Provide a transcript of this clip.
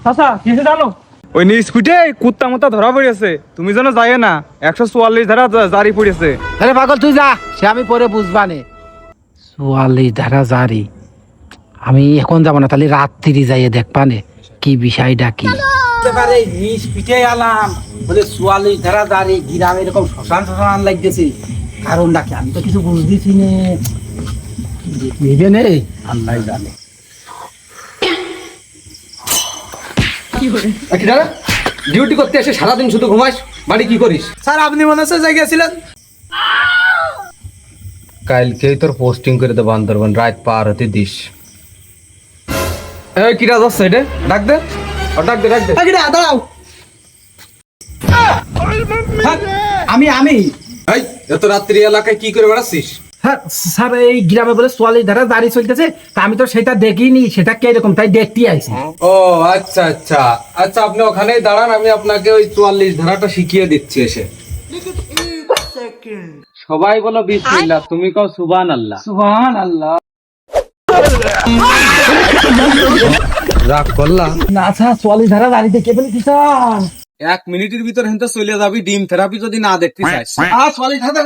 চাচা কিসে জানো ওই নিজ স্কুটে কুত্তা মুত্তা ধরা পড়েছে, তুমি যেন যায় না। 144 ধারা জারি পড়েছে। আরে পাগল তুই যা, সে আমি পরে বুঝবানে। 44 ধারা জারি, আমি এখন যাবো না, তাহলে রাত্রি যাইয়ে দেখবানে কি বিষয়টা কি। এবারে নিজ পিঠে আলাম বলে 44 ধারা জারি, গ্রামে এরকম শ্মশান শ্মশান লাগতেছে, কারণটা কি আমি তো কিছু বুঝতেছি না। নেবে নেই আল্লাহ জানে। ডিউটি করতে এসে সারাদিন শুধু ঘুমাস, বাড়ি কি করিস? স্যার আপনি মনে হচ্ছে জায়গাছিলেন। কালকেই তোর পোস্টিং করে দেবো বান্দরবান, রাত পার হতে দিস। এই কিরা যাচ্ছে এটা? ডাক দে, ডাক দে, ডাক দে। দাঁড়াও, আমি আমি এই এত রাত্রি এলাকায় কি করে বেড়াচ্ছিস? হ্যাঁ স্যার, এই গ্রামে বলে 44 ধারা জারি চলতেছে, তা আমি তো সেটা দেখিনি, সেটা কিরকম তাই দেখতে আইছি। ও আচ্ছা আচ্ছা আচ্ছা, আপনি ওখানেই দাঁড়ান, আমি আপনাকে ওই 44 ধারাটা শিখিয়ে দিচ্ছি এসে। সবাই বলো বিসমিল্লাহ, তুমি কও সুবহানাল্লাহ। সুবহানাল্লাহ। রাগ করলা না স্যার, 44 ধারা জারিতে কে বলে কিসান? 1 মিনিটের ভিতর হেনতে চলে যাবি, ডিম থেরাপি যদি না দেখতে চাস। 44 ধারা